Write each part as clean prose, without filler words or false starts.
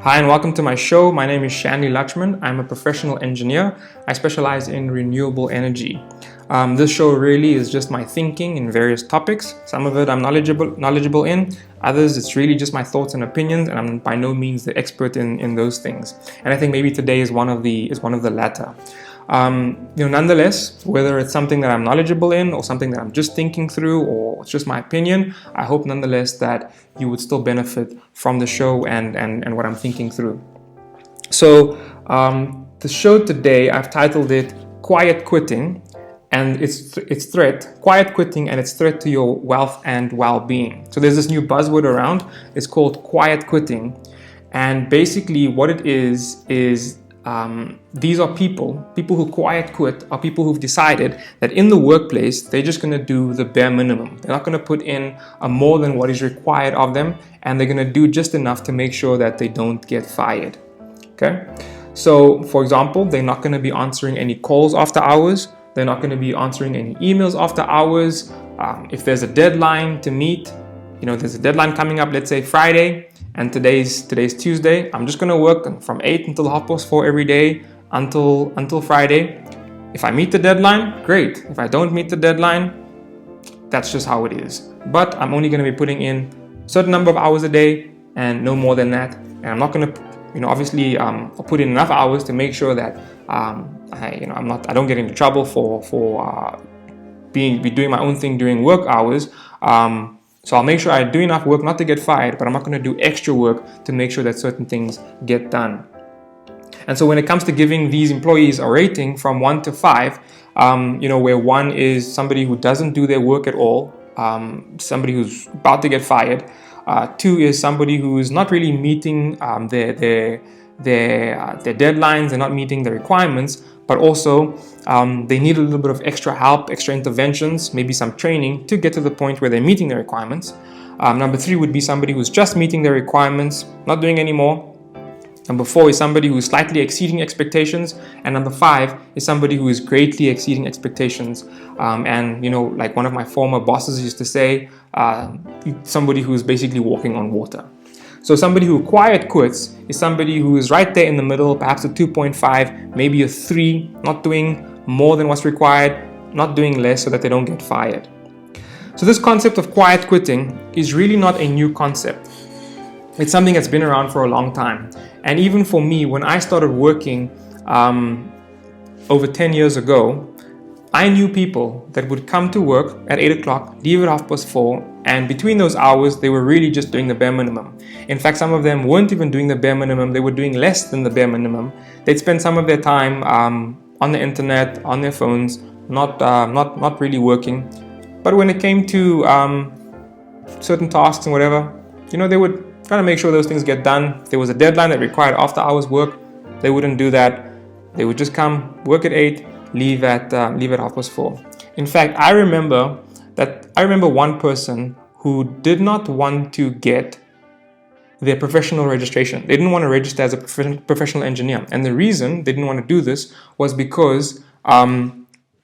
Hi and welcome to my show. My name is Shanley Lutchman. I'm a professional engineer. I specialize in renewable energy. This show really is just my thinking in various topics. Some of it I'm knowledgeable in. Others, it's really just my thoughts and opinions, and I'm by no means the expert in those things. And I think maybe today is one of the latter. Nonetheless, whether it's something that I'm knowledgeable in or something that I'm just thinking through or it's just my opinion, I hope nonetheless that you would still benefit from the show and what I'm thinking through. So the show today, I've titled it Quiet Quitting and its threat, quiet quitting and its threat to your wealth and well-being. So there's this new buzzword around, it's called quiet quitting. And basically what it is these are people who quiet quit are people who've decided that in the workplace, they're just going to do the bare minimum. They're not going to put in more than what is required of them, and they're going to do just enough to make sure that they don't get fired. Okay? So, for example, they're not going to be answering any calls after hours. They're not going to be answering any emails after hours. If there's a deadline to meet, there's a deadline coming up, let's say Friday, and today's Tuesday. I'm just gonna work from 8 until 4:30 every day until Friday. If I meet the deadline, great. If I don't meet the deadline, that's just how it is. But I'm only gonna be putting in a certain number of hours a day and no more than that. And I'm not gonna, obviously, I'll put in enough hours to make sure that I don't get into trouble for doing my own thing during work hours. So I'll make sure I do enough work not to get fired, but I'm not going to do extra work to make sure that certain things get done. And so when it comes to giving these employees a rating from 1 to 5, where 1 is somebody who doesn't do their work at all, somebody who's about to get fired, 2 is somebody who is not really meeting their deadlines, they're not meeting the requirements, but also they need a little bit of extra help, extra interventions, maybe some training to get to the point where they're meeting the requirements. Number 3 would be somebody who's just meeting their requirements, not doing any more. Number 4 is somebody who is slightly exceeding expectations. And number 5 is somebody who is greatly exceeding expectations. Like one of my former bosses used to say, somebody who is basically walking on water. So somebody who quiet quits is somebody who is right there in the middle, perhaps a 2.5, maybe a 3, not doing more than what's required, not doing less so that they don't get fired. So this concept of quiet quitting is really not a new concept. It's something that's been around for a long time. And even for me, when I started working over 10 years ago, I knew people that would come to work at 8 o'clock, leave at 4:30, and between those hours, they were really just doing the bare minimum. In fact, some of them weren't even doing the bare minimum. They were doing less than the bare minimum. They'd spend some of their time on the internet, on their phones, not really working. But when it came to certain tasks and whatever, they would try to make sure those things get done. If there was a deadline that required after hours work, they wouldn't do that. They would just come, work at 8, leave at 4:30. In fact, I remember one person who did not want to get their professional registration. They didn't want to register as a professional engineer. And the reason they didn't want to do this was because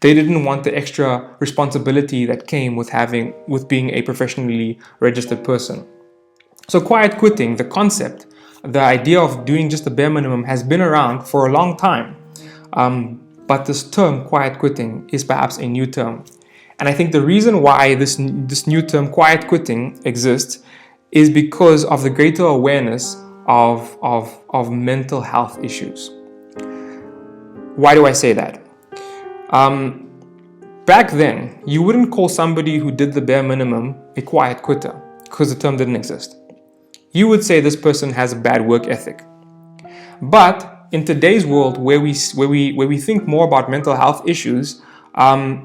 they didn't want the extra responsibility that came with being a professionally registered person. So quiet quitting, the concept, the idea of doing just the bare minimum has been around for a long time. But this term, quiet quitting, is perhaps a new term. And I think the reason why this new term, quiet quitting, exists is because of the greater awareness of mental health issues. Why do I say that? Back then, you wouldn't call somebody who did the bare minimum a quiet quitter because the term didn't exist. You would say this person has a bad work ethic. But in today's world, where we think more about mental health issues,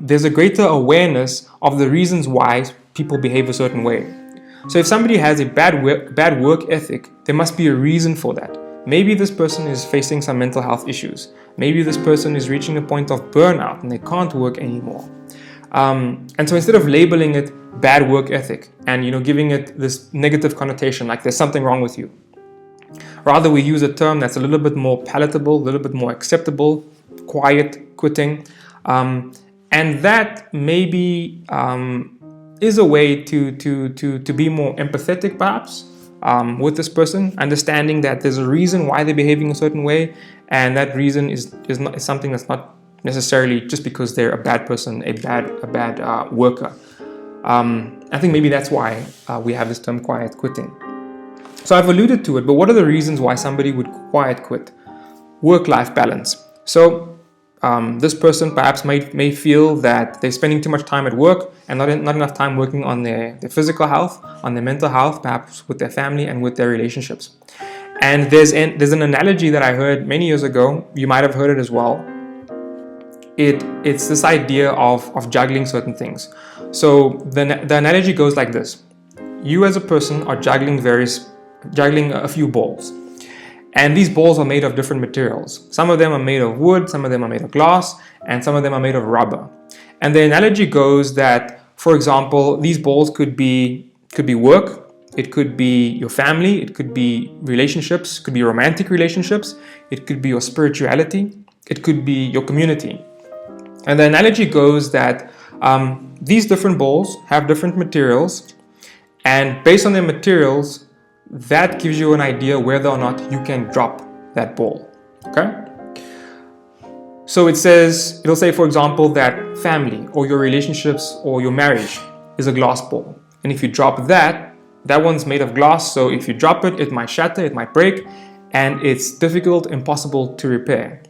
there's a greater awareness of the reasons why people behave a certain way. So if somebody has a bad work ethic, there must be a reason for that. Maybe this person is facing some mental health issues. Maybe this person is reaching a point of burnout and they can't work anymore. And so instead of labeling it bad work ethic and giving it this negative connotation, like there's something wrong with you, rather we use a term that's a little bit more palatable, a little bit more acceptable, quiet quitting. And that maybe is a way to be more empathetic, perhaps, with this person, understanding that there's a reason why they're behaving a certain way, and that reason is something that's not necessarily just because they're a bad person, a bad worker. I think maybe that's why we have this term quiet quitting. So I've alluded to it, but what are the reasons why somebody would quiet quit? Work-life balance. So this person perhaps may feel that they're spending too much time at work and not enough time working on their physical health, on their mental health, perhaps with their family and with their relationships. And there's an analogy that I heard many years ago. You might have heard it as well. It's this idea of juggling certain things. So the analogy goes like this. You as a person are juggling a few balls. And these balls are made of different materials. Some of them are made of wood, some of them are made of glass, and some of them are made of rubber. And the analogy goes that, for example, these balls could be work, it could be your family, it could be relationships, it could be romantic relationships, it could be your spirituality, it could be your community. And the analogy goes that these different balls have different materials, and based on their materials, that gives you an idea whether or not you can drop that ball. Okay? So it'll say, for example, that family or your relationships or your marriage is a glass ball. And if you drop that one's made of glass, so if you drop it, it might shatter, it might break, and it's difficult, impossible to repair.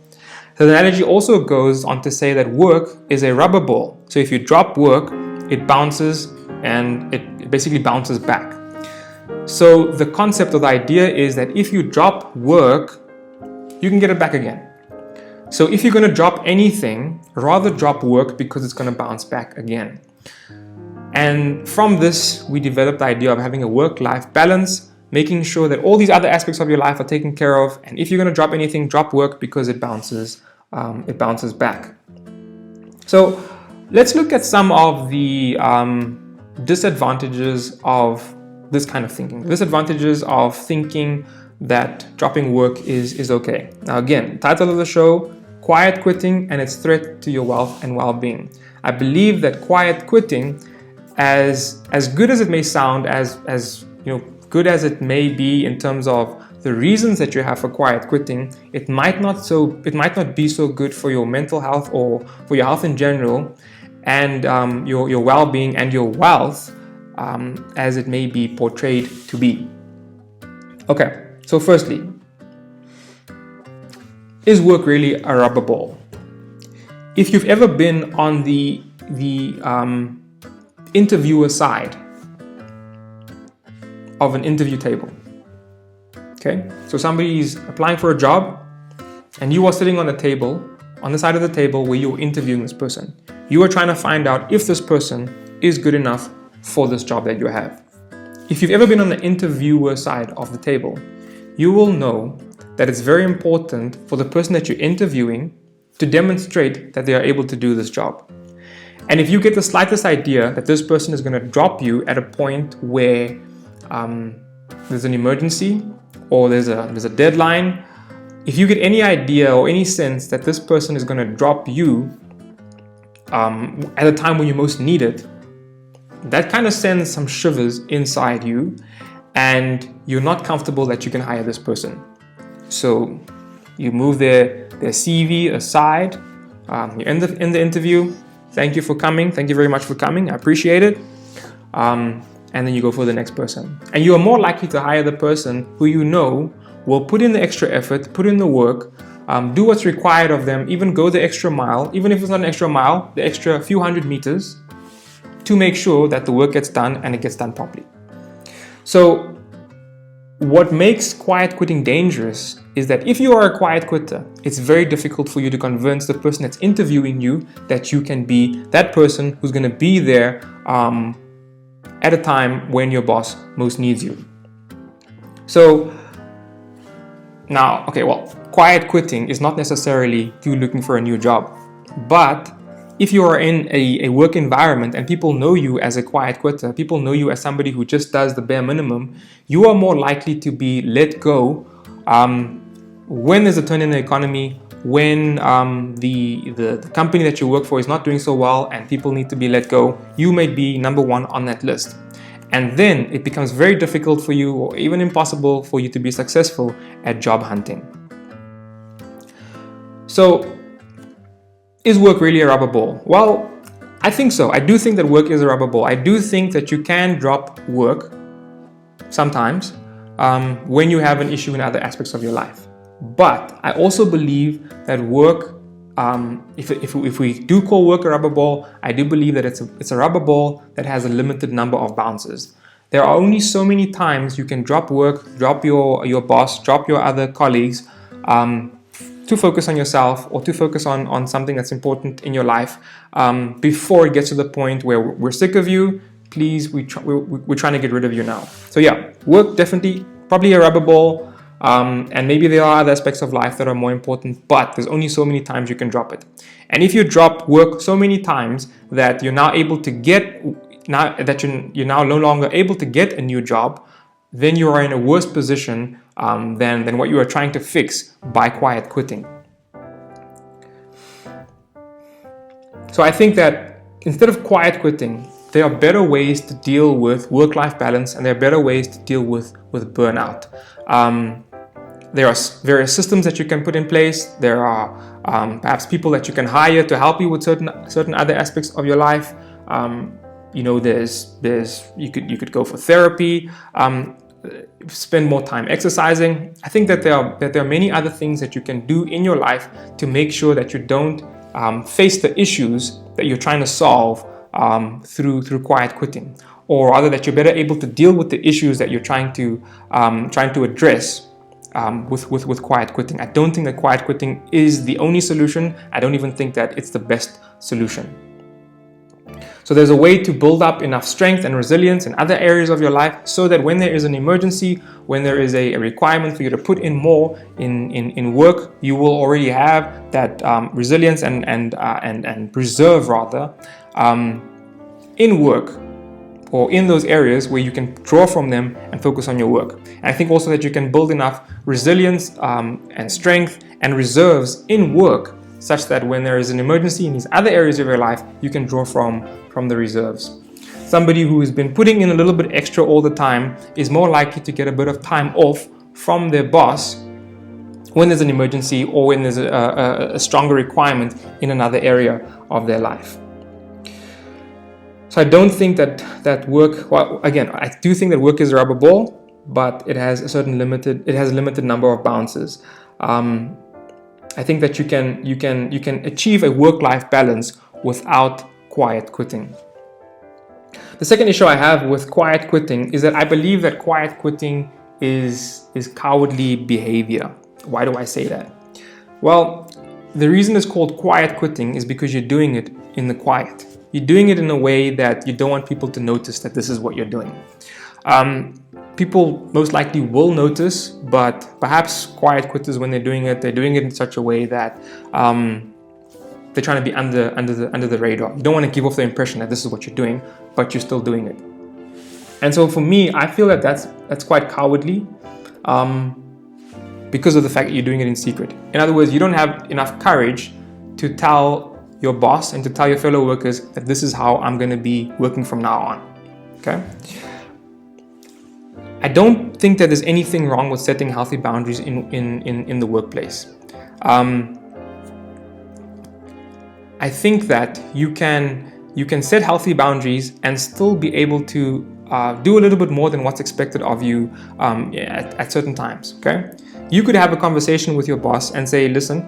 So the analogy also goes on to say that work is a rubber ball. So if you drop work, it bounces and it basically bounces back. So the concept or the idea is that if you drop work, you can get it back again. So if you're going to drop anything, rather drop work because it's going to bounce back again. And from this, we developed the idea of having a work-life balance, making sure that all these other aspects of your life are taken care of. And if you're going to drop anything, drop work because it bounces back. So let's look at some of the disadvantages of this kind of thinking. Disadvantages of thinking that dropping work is okay. Now again, title of the show, Quiet Quitting and its Threat to Your Wealth and Well-Being. I believe that quiet quitting, as good as it may sound, as good as it may be in terms of the reasons that you have for quiet quitting, it might not be so good for your mental health or for your health in general, and your well-being and your wealth, as it may be portrayed to be. Okay, so firstly, is work really a rubber ball? If you've ever been on the interviewer side of an interview table, okay, so somebody is applying for a job and you are sitting on the side of the table where you're interviewing this person. You are trying to find out if this person is good enough for this job that you have. If you've ever been on the interviewer side of the table, you will know that it's very important for the person that you're interviewing to demonstrate that they are able to do this job. And if you get the slightest idea that this person is going to drop you at a point where there's an emergency or there's a deadline, if you get any idea or any sense that this person is going to drop you at a time when you most need it, that kind of sends some shivers inside you, and you're not comfortable that you can hire this person. So you move their CV aside, you end the interview. Thank you for coming. Thank you very much for coming. I appreciate it. And then you go for the next person. And you are more likely to hire the person who you know will put in the extra effort, put in the work, do what's required of them, even go the extra mile, even if it's not an extra mile, the extra few hundred meters, to make sure that the work gets done and it gets done properly. So what makes quiet quitting dangerous is that if you are a quiet quitter, it's very difficult for you to convince the person that's interviewing you that you can be that person who's going to be there at a time when your boss most needs you. So now, quiet quitting is not necessarily you looking for a new job, but if you are in a work environment and people know you as a quiet quitter, people know you as somebody who just does the bare minimum, you are more likely to be let go when there's a turn in the economy, when the company that you work for is not doing so well and people need to be let go. You may be number one on that list. And then it becomes very difficult for you, or even impossible for you, to be successful at job hunting. So, is work really a rubber ball? Well, I think so. I do think that work is a rubber ball. I do think that you can drop work sometimes when you have an issue in other aspects of your life. But I also believe that work, if we do call work a rubber ball, I do believe that it's a rubber ball that has a limited number of bounces. There are only so many times you can drop work, drop your boss, drop your other colleagues, to focus on yourself or to focus on something that's important in your life, before it gets to the point where we're sick of you. Please, we're trying to get rid of you now. So yeah, work definitely, probably a rubber ball, and maybe there are other aspects of life that are more important, but there's only so many times you can drop it. And if you drop work so many times that you're now able to get, you're now no longer able to get a new job, then you are in a worse position than what you are trying to fix by quiet quitting. So I think that instead of quiet quitting, there are better ways to deal with work-life balance, and there are better ways to deal with burnout. There are various systems that you can put in place. There are perhaps people that you can hire to help you with certain other aspects of your life. You could go for therapy, spend more time exercising. I think that there are many other things that you can do in your life to make sure that you don't face the issues that you're trying to solve through quiet quitting, or rather that you're better able to deal with the issues that you're trying to address with quiet quitting. I don't think that quiet quitting is the only solution. I don't even think that it's the best solution. So there's a way to build up enough strength and resilience in other areas of your life so that when there is an emergency, when there is a requirement for you to put in more in work, you will already have that resilience and reserve rather in work, or in those areas where you can draw from them and focus on your work. And I think also that you can build enough resilience and strength and reserves in work such that when there is an emergency in these other areas of your life, you can draw from the reserves. Somebody who has been putting in a little bit extra all the time is more likely to get a bit of time off from their boss when there's an emergency or when there's a stronger requirement in another area of their life. So I don't think that work, well, again, I do think that work is a rubber ball, but it has a limited number of bounces. I think that you can achieve a work-life balance without quiet quitting. The second issue I have with quiet quitting is that I believe that quiet quitting is cowardly behavior. Why do I say that? Well, the reason it's called quiet quitting is because you're doing it in the quiet. You're doing it in a way that you don't want people to notice that this is what you're doing. People most likely will notice, but perhaps quiet quitters, when they're doing it in such a way that they're trying to be under the radar. You don't want to give off the impression that this is what you're doing, but you're still doing it. And so for me, I feel that that's quite cowardly, because of the fact that you're doing it in secret. In other words, you don't have enough courage to tell your boss and to tell your fellow workers that this is how I'm going to be working from now on. Okay? I don't think that there's anything wrong with setting healthy boundaries in the workplace. I think that you can set healthy boundaries and still be able to do a little bit more than what's expected of you at certain times. Okay, you could have a conversation with your boss and say, "Listen,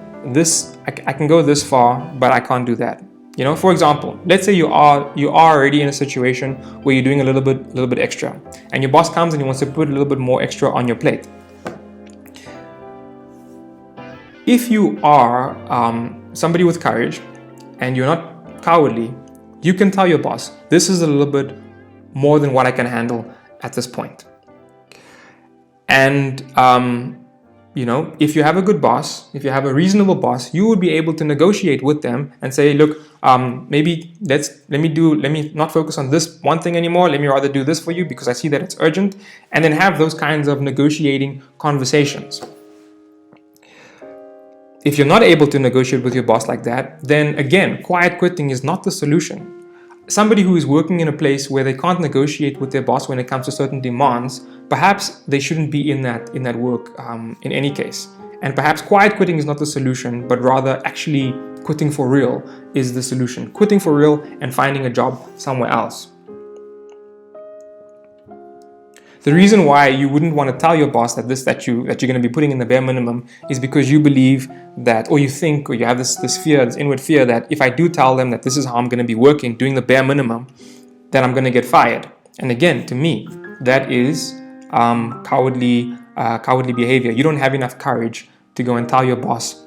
I can go this far, but I can't do that." You know, for example, let's say you are already in a situation where you're doing a little bit extra, and your boss comes and he wants to put a little bit more extra on your plate. If you are somebody with courage and you're not cowardly, you can tell your boss, "This is a little bit more than what I can handle at this point." And if you have a good boss, if you have a reasonable boss, you would be able to negotiate with them and say, "Look, maybe let me not focus on this one thing anymore. Let me rather do this for you because I see that it's urgent," and then have those kinds of negotiating conversations. If you're not able to negotiate with your boss like that, then again, quiet quitting is not the solution. somebody who is working in a place where they can't negotiate with their boss when it comes to certain demands, perhaps they shouldn't be in that work in any case. And perhaps quiet quitting is not the solution, but rather actually quitting for real is the solution. Quitting for real and finding a job somewhere else. The reason why you wouldn't want to tell your boss that you're going to be putting in the bare minimum is because you believe that, or you think, or you have this fear, this inward fear that if I do tell them that this is how I'm going to be working, doing the bare minimum, then I'm going to get fired. And again, to me, that is cowardly behavior. You don't have enough courage to go and tell your boss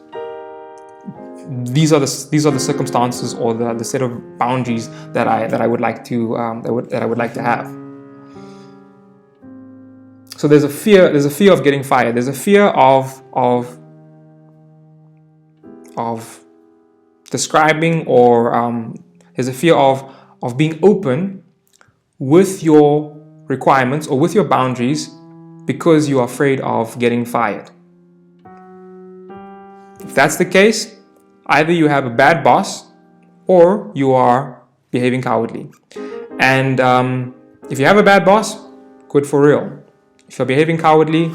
these are the circumstances or the set of boundaries that I would like to have. So there's a fear of getting fired. There's a fear of describing, or there's a fear of being open with your requirements or with your boundaries because you are afraid of getting fired. If that's the case, either you have a bad boss or you are behaving cowardly. And if you have a bad boss, quit for real. If you're behaving cowardly,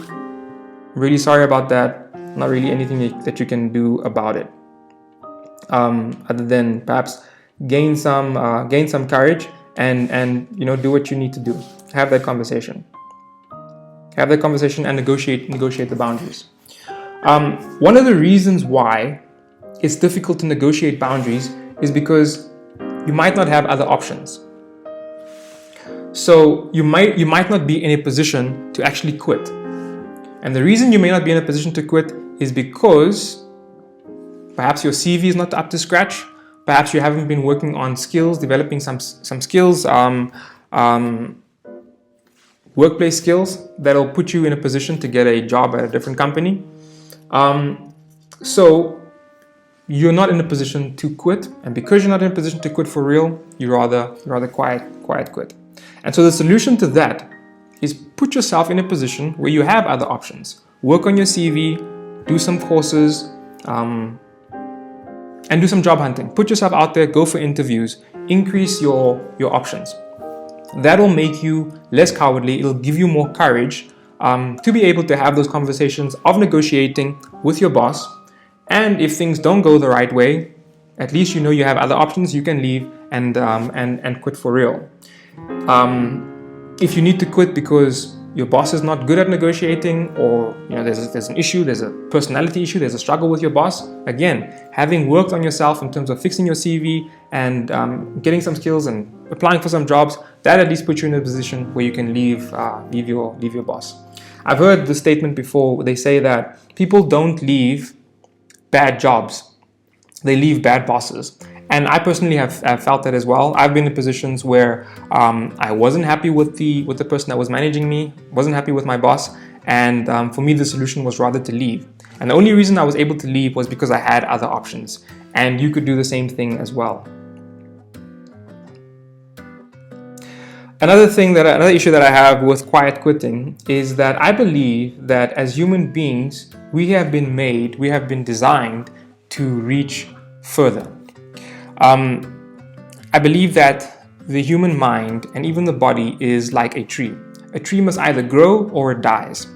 really sorry about that. Not really anything that you can do about it, other than perhaps gain some courage and do what you need to do. Have that conversation and negotiate the boundaries. One of the reasons why it's difficult to negotiate boundaries is because you might not have other options. So you might not be in a position to actually quit. And the reason you may not be in a position to quit is because perhaps your CV is not up to scratch. Perhaps you haven't been working on skills, developing some skills, workplace skills that'll put you in a position to get a job at a different company. So you're not in a position to quit, and because you're not in a position to quit for real, you rather quiet quit. And so the solution to that is put yourself in a position where you have other options. Work on your CV, do some courses, and do some job hunting. Put yourself out there, go for interviews, increase your options. That'll make you less cowardly. It'll give you more courage to be able to have those conversations of negotiating with your boss. And if things don't go the right way, at least you know you have other options. You can leave and quit for real. If you need to quit because your boss is not good at negotiating, or there's an issue, there's a personality issue, there's a struggle with your boss, again, having worked on yourself in terms of fixing your CV and getting some skills and applying for some jobs, that at least puts you in a position where you can leave your boss. I've heard the statement before. They say that people don't leave bad jobs, they leave bad bosses. And I personally have felt that as well. I've been in positions where I wasn't happy with the person that was managing me, wasn't happy with my boss, and for me the solution was rather to leave. And the only reason I was able to leave was because I had other options. And you could do the same thing as well. Another issue that I have with quiet quitting is that I believe that as human beings, we have been designed to reach further. I believe that the human mind and even the body is like a tree. A tree must either grow or it dies.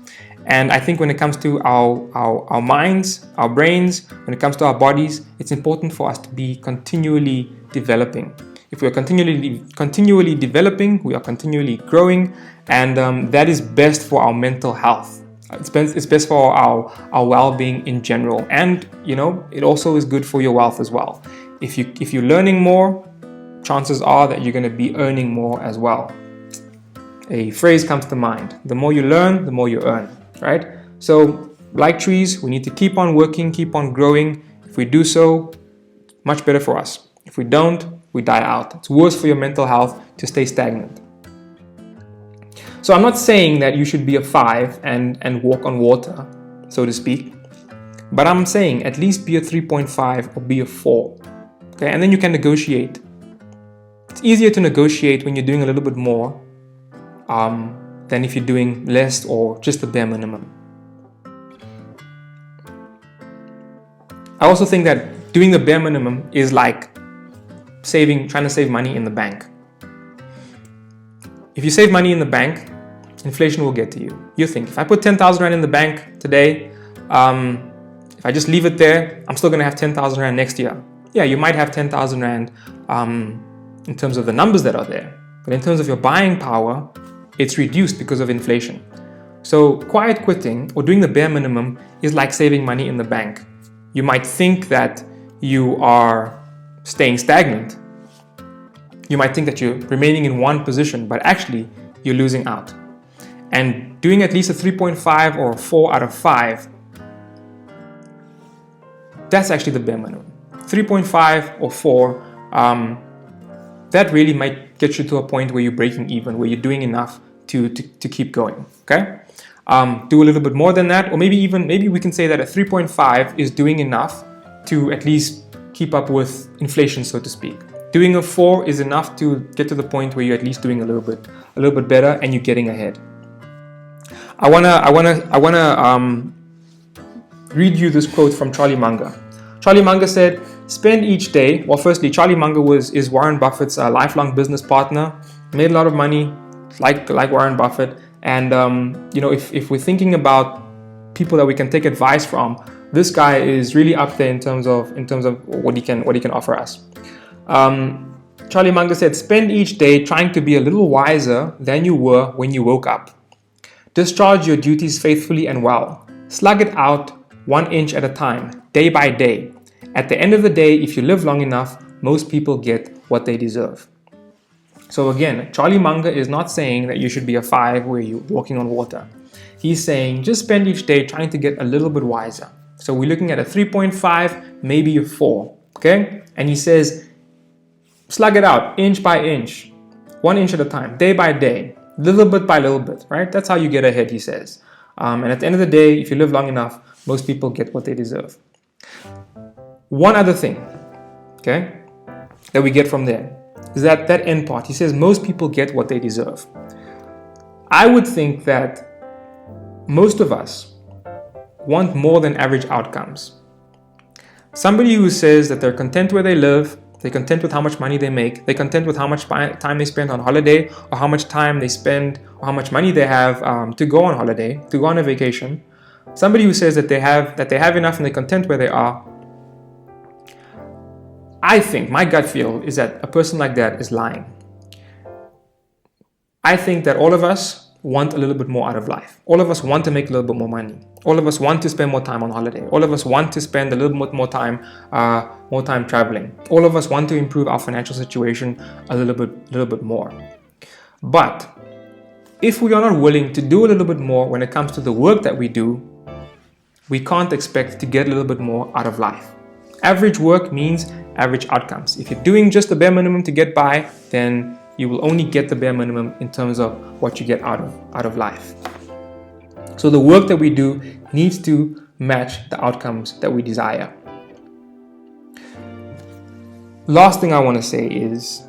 And I think when it comes to our minds, our brains, when it comes to our bodies, it's important for us to be continually developing. If we are continually developing, we are continually growing, and that is best for our mental health. It's best for our well-being in general, and it also is good for your wealth as well. If you're learning more, chances are that you're going to be earning more as well. A phrase comes to mind: the more you learn, the more you earn, right? So like trees, we need to keep on working, keep on growing. If we do so, much better for us. If we don't, we die out. It's worse for your mental health to stay stagnant. So I'm not saying that you should be a 5 and walk on water, so to speak, but I'm saying at least be a 3.5 or be a 4. Okay, and then you can negotiate. It's easier to negotiate when you're doing a little bit more than if you're doing less or just the bare minimum. I also think that doing the bare minimum is like trying to save money in the bank. If you save money in the bank, inflation will get to you. You think, if I put 10,000 Rand in the bank today, if I just leave it there, I'm still going to have 10,000 Rand next year. Yeah, you might have 10,000 Rand in terms of the numbers that are there. But in terms of your buying power, it's reduced because of inflation. So quiet quitting or doing the bare minimum is like saving money in the bank. You might think that you are staying stagnant. You might think that you're remaining in one position, but actually you're losing out. And doing at least a 3.5 or a 4 out of 5, that's actually the bare minimum. 3.5 or 4, that really might get you to a point where you're breaking even, where you're doing enough to keep going, okay? Do a little bit more than that, or maybe we can say that a 3.5 is doing enough to at least keep up with inflation, so to speak. Doing a 4 is enough to get to the point where you're at least doing a little bit better and you're getting ahead. I wanna read you this quote from Charlie Munger. Charlie Munger said, "Spend each day." Well, firstly, Charlie Munger is Warren Buffett's lifelong business partner. Made a lot of money, like Warren Buffett. And if we're thinking about people that we can take advice from, this guy is really up there in terms of what he can offer us. Charlie Munger said, "Spend each day trying to be a little wiser than you were when you woke up. Discharge your duties faithfully and well. Slug it out 1 inch at a time, day by day. At the end of the day, if you live long enough, most people get what they deserve." So again, Charlie Munger is not saying that you should be a 5 where you're walking on water. He's saying just spend each day trying to get a little bit wiser. So we're looking at a 3.5, maybe a 4, okay? And he says, slug it out inch by inch, 1 inch at a time, day by day, little bit by little bit, right? That's how you get ahead, he says. And at the end of the day, if you live long enough, most people get what they deserve. One other thing, okay, that we get from there is that end part. He says most people get what they deserve. I would think that most of us want more than average outcomes. Somebody who says that they're content where they live, they're content with how much money they make, they're content with how much time they spend on holiday, or how much time they spend, or how much money they have to go on holiday, to go on a vacation. Somebody who says that they have enough and they're content where they are. I think, my gut feel is that a person like that is lying. I think that all of us want a little bit more out of life. All of us want to make a little bit more money. All of us want to spend more time on holiday. All of us want to spend a little bit more time traveling. All of us want to improve our financial situation a little bit more. But if we are not willing to do a little bit more when it comes to the work that we do, we can't expect to get a little bit more out of life. Average work means average outcomes. If you're doing just the bare minimum to get by, then you will only get the bare minimum in terms of what you get out of life. So the work that we do needs to match the outcomes that we desire. Last thing I want to say is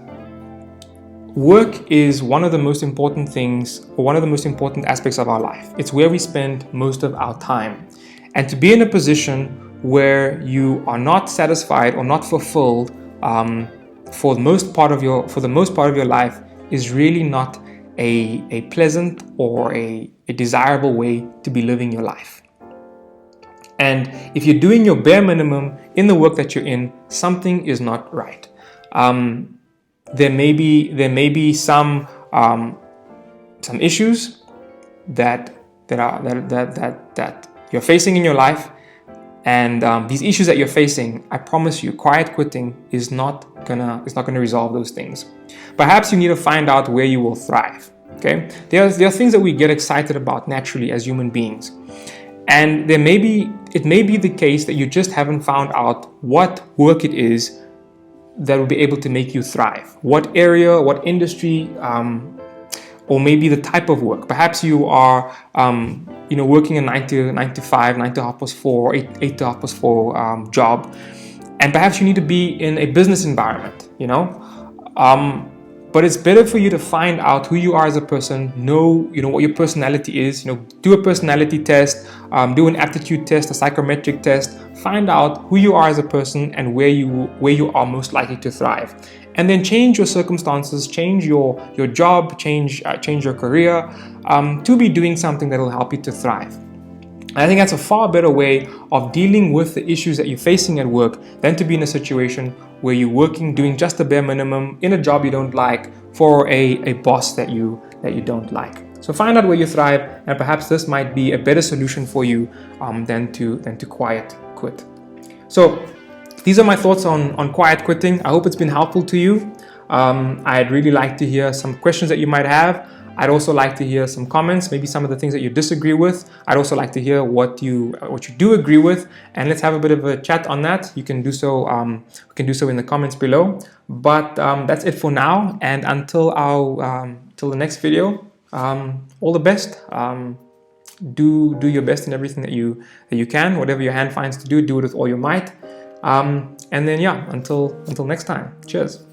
work is one of the most important things, or one of the most important aspects of our life. It's where we spend most of our time. And to be in a position where you are not satisfied or not fulfilled for the most part of your life is really not a pleasant or a desirable way to be living your life. And if you're doing your bare minimum in the work that you're in, something is not right. There may be some issues that you're facing in your life. And these issues that you're facing, I promise you, quiet quitting is not gonna resolve those things. Perhaps you need to find out where you will thrive. Okay, there are things that we get excited about naturally as human beings, and it may be the case that you just haven't found out what work it is that will be able to make you thrive. What area, what industry, or maybe the type of work. Perhaps you are working a 9 to 5, 9 to 4, 8 to 4 job, and perhaps you need to be in a business environment, but it's better for you to find out who you are as a person, know what your personality is, do a personality test, do an aptitude test, a psychometric test, find out who you are as a person and where you are most likely to thrive. and then change your circumstances, change your job, change your career, to be doing something that will help you to thrive. I think that's a far better way of dealing with the issues that you're facing at work than to be in a situation where you're working, doing just the bare minimum in a job you don't like for a boss that you don't like. So find out where you thrive, and perhaps this might be a better solution for you than to quiet quit. So these are my thoughts on quiet quitting. I hope it's been helpful to you. I'd really like to hear some questions that you might have. I'd also like to hear some comments, maybe some of the things that you disagree with. I'd also like to hear what you do agree with, and let's have a bit of a chat on that. You can do so. In the comments below. But that's it for now, and until till the next video. All the best. Do your best in everything that you can. Whatever your hand finds to do it with all your might. And then yeah, until next time. Cheers.